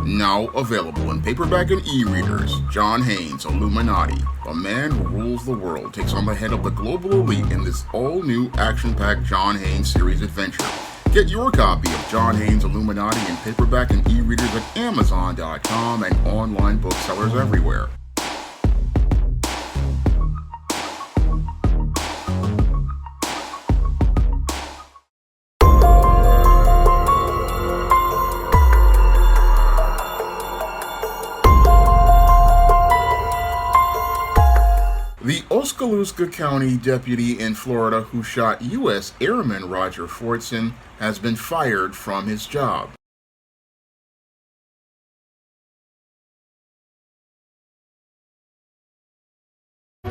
Now available in paperback and e-readers, John Haynes' Illuminati, the man who rules the world, takes on the head of the global elite in this all-new action-packed John Haynes series adventure. Get your copy of John Haynes' Illuminati in paperback and e-readers at Amazon.com and online booksellers everywhere. The Oskaloosa County deputy in Florida who shot U.S. Airman Roger Fortson has been fired from his job.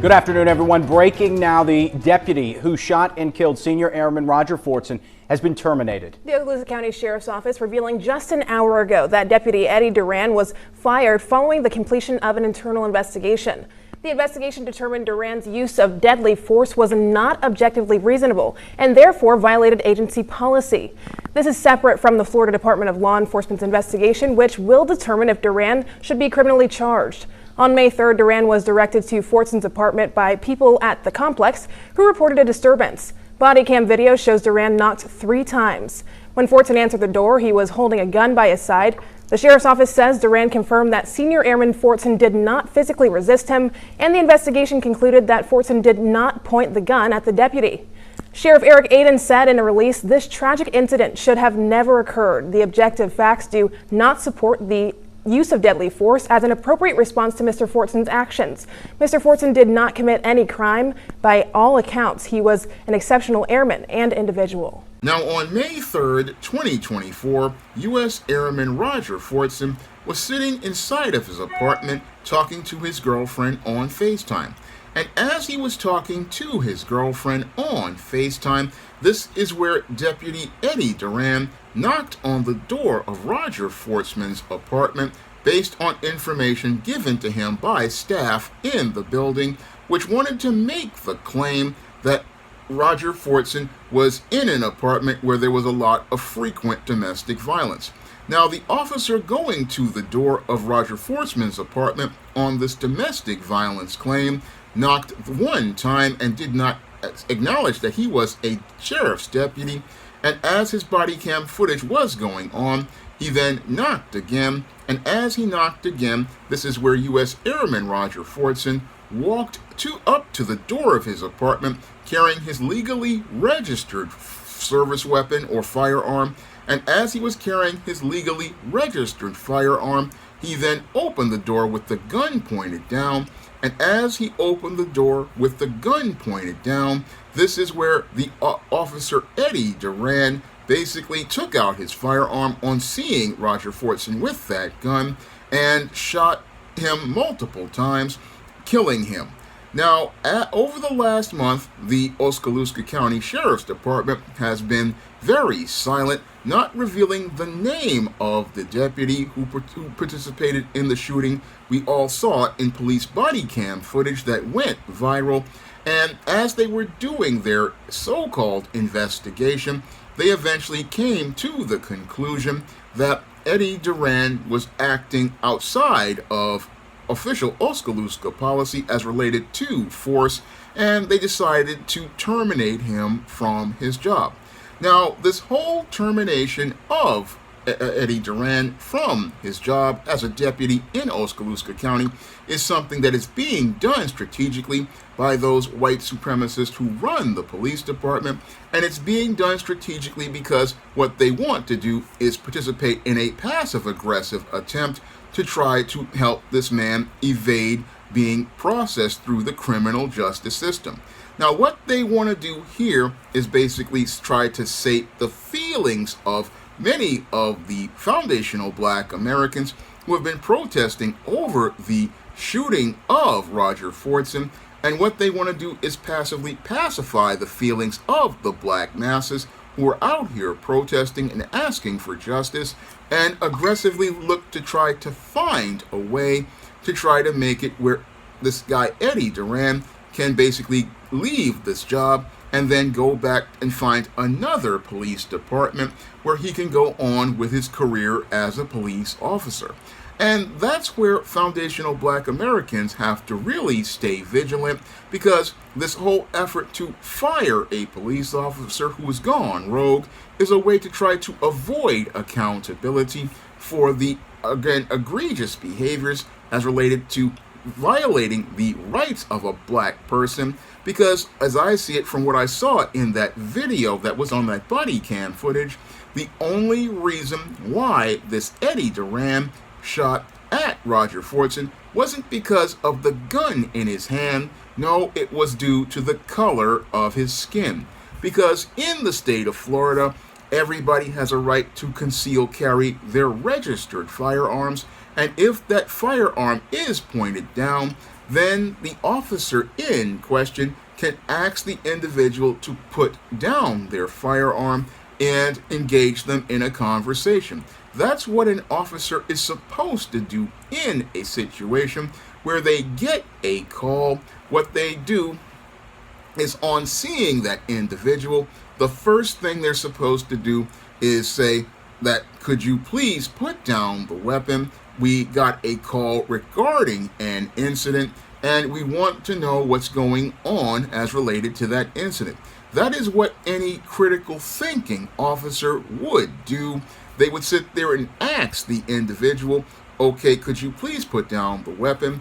Good afternoon, everyone. Breaking now, the deputy who shot and killed Senior Airman Roger Fortson has been terminated. The Oskaloosa County Sheriff's Office revealing just an hour ago that Deputy Eddie Duran was fired following the completion of an internal investigation. The investigation determined Duran's use of deadly force was not objectively reasonable and therefore violated agency policy. This is separate from the Florida Department of Law Enforcement's investigation, which will determine if Duran should be criminally charged. On May 3rd, Duran was directed to Fortson's apartment by people at the complex who reported a disturbance. Body cam video shows Duran knocked 3 times. When Fortson answered the door, he was holding a gun by his side. The sheriff's office says Duran confirmed that Senior Airman Fortson did not physically resist him, and the investigation concluded that Fortson did not point the gun at the deputy. Sheriff Eric Aiden said in a release, "This tragic incident should have never occurred. The objective facts do not support the use of deadly force as an appropriate response to Mr. Fortson's actions. Mr. Fortson did not commit any crime. By all accounts, he was an exceptional airman and individual." Now on May 3rd, 2024, U.S. Airman Roger Fortson was sitting inside of his apartment talking to his girlfriend on FaceTime. And as he was talking to his girlfriend on FaceTime, this is where Deputy Eddie Duran knocked on the door of Roger Fortsman's apartment based on information given to him by staff in the building, which wanted to make the claim that Roger Fortson was in an apartment where there was a lot of frequent domestic violence. Now, the officer going to the door of Roger Fortsman's apartment on this domestic violence claim knocked 1 time and did not acknowledge that he was a sheriff's deputy. And as his body cam footage was going on, he then knocked again. And as he knocked again, this is where U.S. Airman Roger Fortson walked up to the door of his apartment carrying his legally registered service weapon or firearm. And as he was carrying his legally registered firearm, he then opened the door with the gun pointed down. And as he opened the door with the gun pointed down, this is where the officer Eddie Duran basically took out his firearm on seeing Roger Fortson with that gun and shot him multiple times, killing him. Now, over the last month, the Oskaloosa County Sheriff's Department has been very silent, not revealing the name of the deputy who participated in the shooting. We all saw it in police body cam footage that went viral. And as they were doing their so-called investigation, they eventually came to the conclusion that Eddie Duran was acting outside of official Oskaloosa policy as related to force, and they decided to terminate him from his job. Now, this whole termination of Eddie Duran from his job as a deputy in Oskaloosa County is something that is being done strategically by those white supremacists who run the police department, and it's being done strategically because what they want to do is participate in a passive-aggressive attempt to try to help this man evade being processed through the criminal justice system. Now, what they want to do here is basically try to sate the feelings of many of the foundational Black Americans who have been protesting over the shooting of Roger Fortson, and what they want to do is passively pacify the feelings of the Black masses who are out here protesting and asking for justice, and aggressively look to try to find a way to try to make it where this guy Eddie Duran can basically leave this job and then go back and find another police department where he can go on with his career as a police officer. And that's where foundational Black Americans have to really stay vigilant, because this whole effort to fire a police officer who has gone rogue is a way to try to avoid accountability for the, again, egregious behaviors as related to violating the rights of a black person. Because as I see it from what I saw in that video that was on that body cam footage, the only reason why this Eddie Duran shot at Roger Fortson wasn't because of the gun in his hand. No, it was due to the color of his skin. Because in the state of Florida, everybody has a right to conceal carry their registered firearms, and if that firearm is pointed down, then the officer in question can ask the individual to put down their firearm and engage them in a conversation. That's what an officer is supposed to do in a situation where they get a call. What they do is, on seeing that individual, the first thing they're supposed to do is say that, could you please put down the weapon? We got a call regarding an incident, and we want to know what's going on as related to that incident. That is what any critical thinking officer would do. They would sit there and ask the individual, okay, could you please put down the weapon?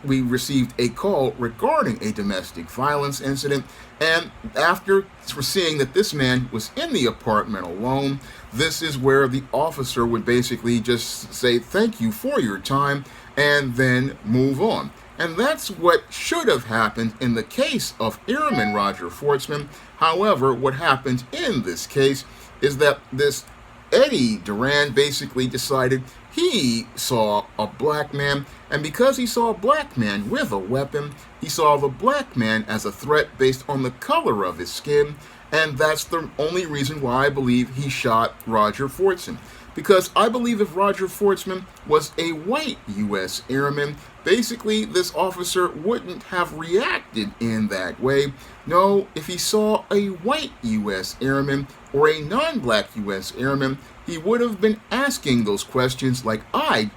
We received a call regarding a domestic violence incident, and after seeing that this man was in the apartment alone, this is where the officer would basically just say thank you for your time and then move on. And that's what should have happened in the case of Airman Roger Fortson. However, what happened in this case is that this Eddie Duran basically decided he saw a black man, and because he saw a black man with a weapon, he saw the black man as a threat based on the color of his skin, and that's the only reason why I believe he shot Roger Fortson. Because I believe if Roger Fortson was a white U.S. Airman, basically this officer wouldn't have reacted in that way. No, if he saw a white U.S. Airman or a non-black U.S. Airman, he would have been asking those questions like I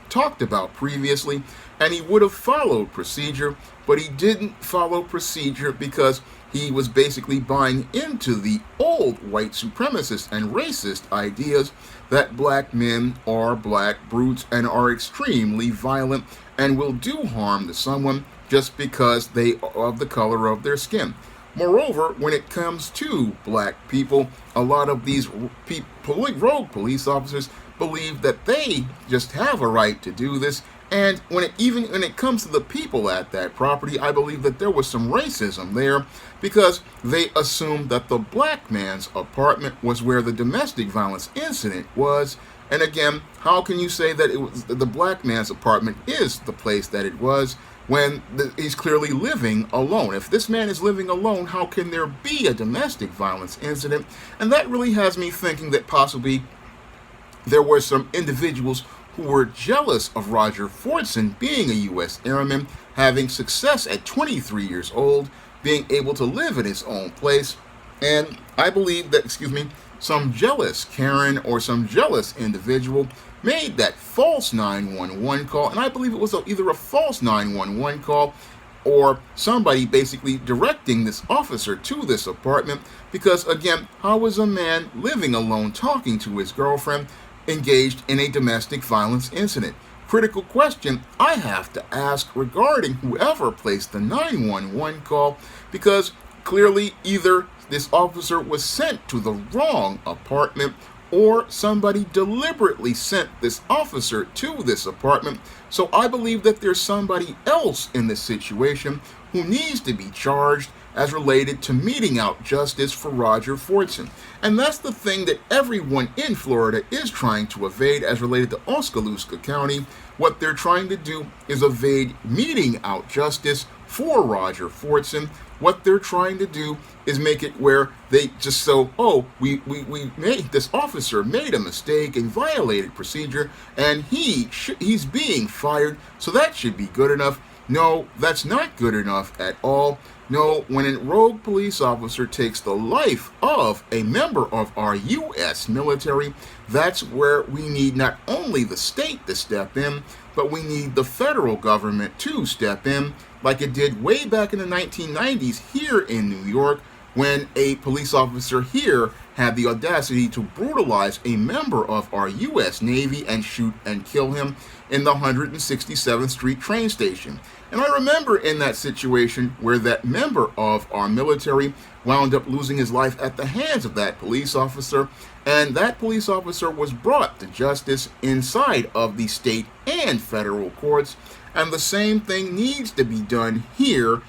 talked about previously, and he would have followed procedure, but he didn't follow procedure because he was basically buying into the old white supremacist and racist ideas that black men are black brutes and are extremely violent and will do harm to someone just because they are of the color of their skin. Moreover, when it comes to black people, a lot of these rogue police officers believe that they just have a right to do this. And when it comes to the people at that property, I believe that there was some racism there, because they assumed that the black man's apartment was where the domestic violence incident was. And again, how can you say that it was the black man's apartment is the place that it was when he's clearly living alone? If this man is living alone, how can there be a domestic violence incident? And that really has me thinking that possibly there were some individuals who were jealous of Roger Fortson being a U.S. Airman, having success at 23 years old, being able to live in his own place. And I believe that, some jealous Karen or some jealous individual made that false 911 call. And I believe it was either a false 911 call or somebody basically directing this officer to this apartment. Because again, how is a man living alone talking to his girlfriend engaged in a domestic violence incident? Critical question I have to ask regarding whoever placed the 911 call, because clearly either this officer was sent to the wrong apartment or somebody deliberately sent this officer to this apartment. So I believe that there's somebody else in this situation who needs to be charged as related to meting out justice for Roger Fortson. And that's the thing that everyone in Florida is trying to evade as related to Oskaloosa County. What they're trying to do is evade meting out justice for Roger Fortson. What they're trying to do is make it where they just this officer made a mistake and violated procedure, and he's being fired, so that should be good enough. No, that's not good enough at all. No, when a rogue police officer takes the life of a member of our U.S. military, that's where we need not only the state to step in, but we need the federal government to step in, like it did way back in the 1990s here in New York, when a police officer here had the audacity to brutalize a member of our U.S. Navy and shoot and kill him in the 167th Street train station. And I remember in that situation where that member of our military wound up losing his life at the hands of that police officer, and that police officer was brought to justice inside of the state and federal courts. And the same thing needs to be done here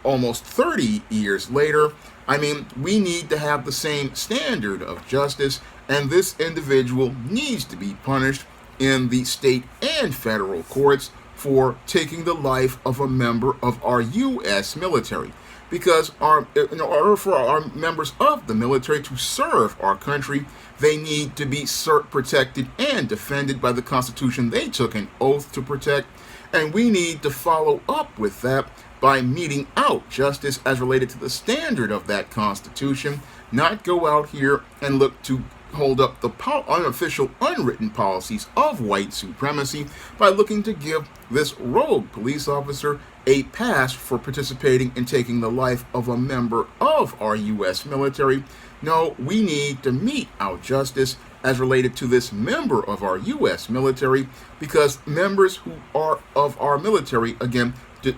almost 30 years later. I mean, we need to have the same standard of justice, and this individual needs to be punished in the state and federal courts for taking the life of a member of our U.S. military. Because in order for our members of the military to serve our country, they need to be protected and defended by the Constitution they took an oath to protect. And we need to follow up with that by meting out justice as related to the standard of that Constitution, not go out here and look to hold up the unofficial, unwritten policies of white supremacy by looking to give this rogue police officer a pass for participating in taking the life of a member of our U.S. military. No, we need to mete out justice as related to this member of our U.S. military, because members who are of our military, again,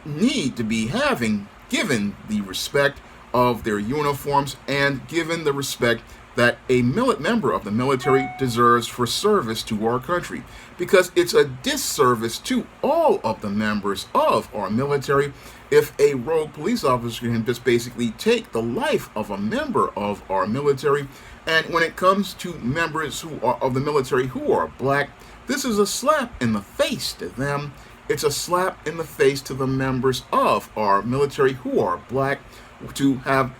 need to be given the respect of their uniforms and given the respect that a member of the military deserves for service to our country, because it's a disservice to all of the members of our military if a rogue police officer can just basically take the life of a member of our military. And when it comes to members who are of the military who are black, this is a slap in the face to them. It's a slap in the face to the members of our military who are black, to have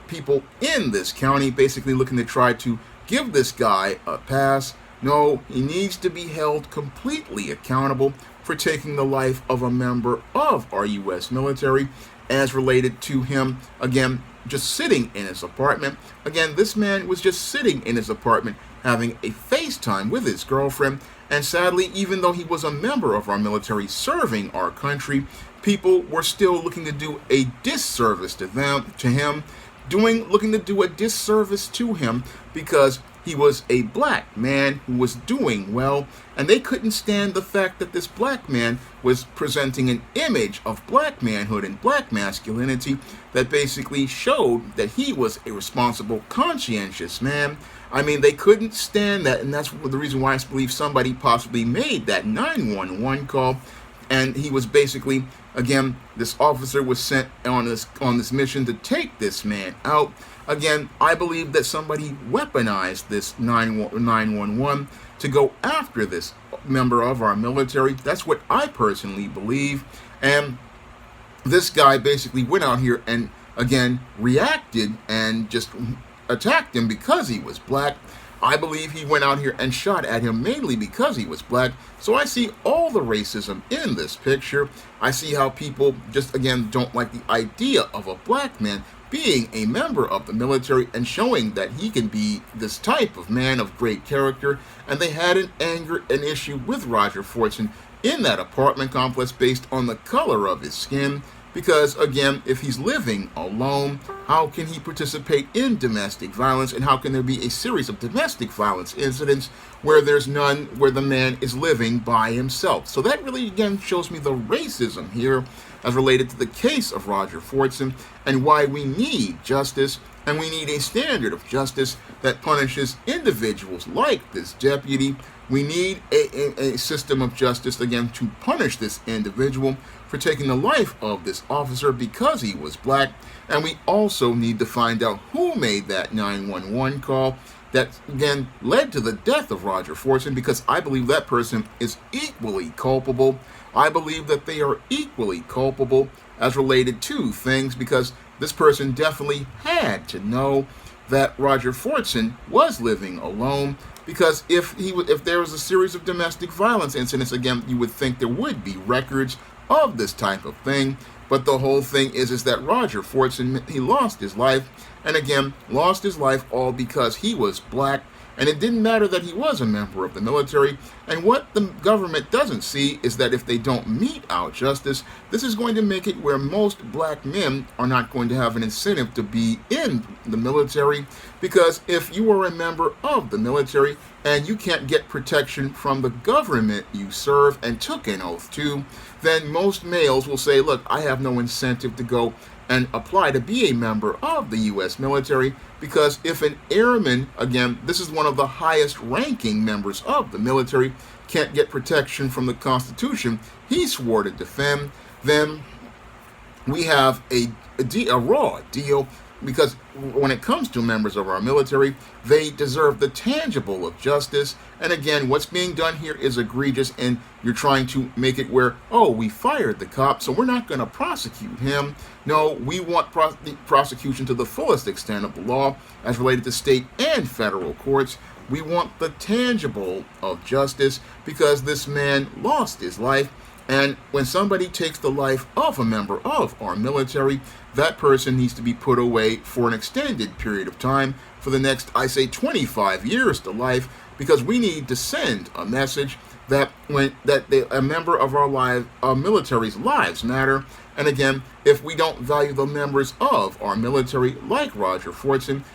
people in this county basically looking to try to give this guy a pass. No, he needs to be held completely accountable for taking the life of a member of our U.S. military, as related to him, again, just sitting in his apartment. Again, this man was just sitting in his apartment having a FaceTime with his girlfriend, and sadly, even though he was a member of our military serving our country, people were still looking to do a disservice to him, looking to do a disservice to him because he was a black man who was doing well, and they couldn't stand the fact that this black man was presenting an image of black manhood and black masculinity that basically showed that he was a responsible, conscientious man. I mean, they couldn't stand that, and that's the reason why I believe somebody possibly made that 911 call. And he was basically, again, this officer was sent on this mission to take this man out. Again, I believe that somebody weaponized this 911 to go after this member of our military. That's what I personally believe. And this guy basically went out here and, again, reacted and just attacked him because he was black. I believe he went out here and shot at him mainly because he was black. So I see all the racism in this picture. I see how people just, again, don't like the idea of a black man being a member of the military and showing that he can be this type of man of great character. And they had an issue with Roger Fortson in that apartment complex based on the color of his skin. Because, again, if he's living alone, how can he participate in domestic violence? And how can there be a series of domestic violence incidents where there's none, where the man is living by himself? So that really, again, shows me the racism here as related to the case of Roger Fortson and why we need justice. And we need a standard of justice that punishes individuals like this deputy. We need a system of justice, again, to punish this individual for taking the life of this officer because he was black. And we also need to find out who made that 911 call that, again, led to the death of Roger Fortson, because I believe that person is equally culpable. I believe that they are equally culpable as related to things, because this person definitely had to know that Roger Fortson was living alone. Because if there was a series of domestic violence incidents, again, you would think there would be records of this type of thing. But the whole thing is that Roger Fortson, he lost his life, and again, lost his life all because he was black, and it didn't matter that he was a member of the military. And what the government doesn't see is that if they don't mete out justice, this is going to make it where most black men are not going to have an incentive to be in the military, because if you are a member of the military and you can't get protection from the government you serve and took an oath to, then most males will say, look, I have no incentive to go and apply to be a member of the U.S. military, because if an airman, again, this is one of the highest ranking members of the military, can't get protection from the Constitution he swore to defend, then we have a raw deal, because when it comes to members of our military, they deserve the tangible of justice. And again, what's being done here is egregious, and you're trying to make it where, oh, we fired the cop, so we're not going to prosecute him. No, we want prosecution to the fullest extent of the law as related to state and federal courts. We want the tangible of justice, because this man lost his life. And when somebody takes the life of a member of our military, that person needs to be put away for an extended period of time, for the next, I say, 25 years to life, because we need to send a message that a member of our military's lives matter. And again, if we don't value the members of our military, like Roger Fortson,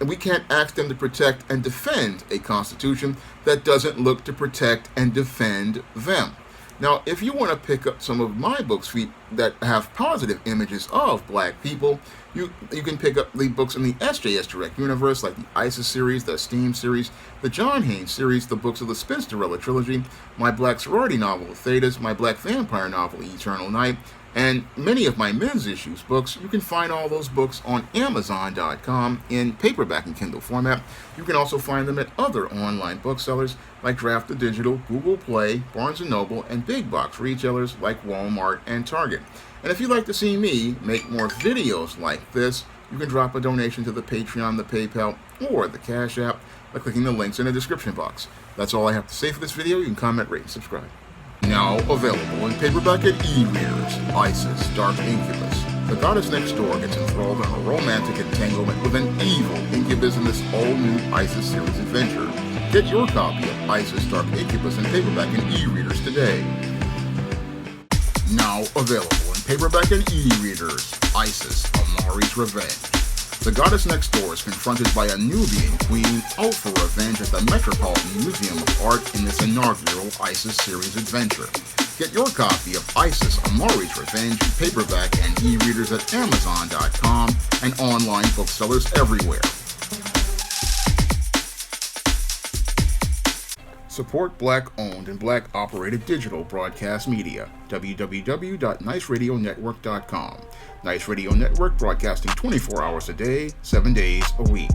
we can't ask them to protect and defend a Constitution that doesn't look to protect and defend them. Now, if you want to pick up some of my books that have positive images of black people, you can pick up the books in the SJS Direct Universe, like the ISIS series, the Steam series, the John Haynes series, the books of the Spinsterella trilogy, my black sorority novel, Thetas, my black vampire novel, Eternal Night, and many of my men's issues books. You can find all those books on Amazon.com in paperback and Kindle format. You can also find them at other online booksellers like Draft the Digital, Google Play, Barnes & Noble, and big box retailers like Walmart and Target. And if you'd like to see me make more videos like this, you can drop a donation to the Patreon, the PayPal, or the Cash App by clicking the links in the description box. That's all I have to say for this video. You can comment, rate, and subscribe. Now available in paperback at e-readers, Isis, Dark Incubus. The goddess next door gets enthralled in a romantic entanglement with an evil incubus in this all-new Isis series adventure. Get your copy of Isis, Dark Incubus in paperback and e-readers today. Now available in paperback and e-readers, Isis, Amari's Revenge. The goddess next door is confronted by a Nubian queen out for revenge at the Metropolitan Museum of Art in this inaugural Isis series adventure. Get your copy of Isis, Amari's Revenge in paperback and e-readers at Amazon.com and online booksellers everywhere. Support Black-owned and Black-operated digital broadcast media. www.niceradionetwork.com. Nice Radio Network, broadcasting 24 hours a day, 7 days a week.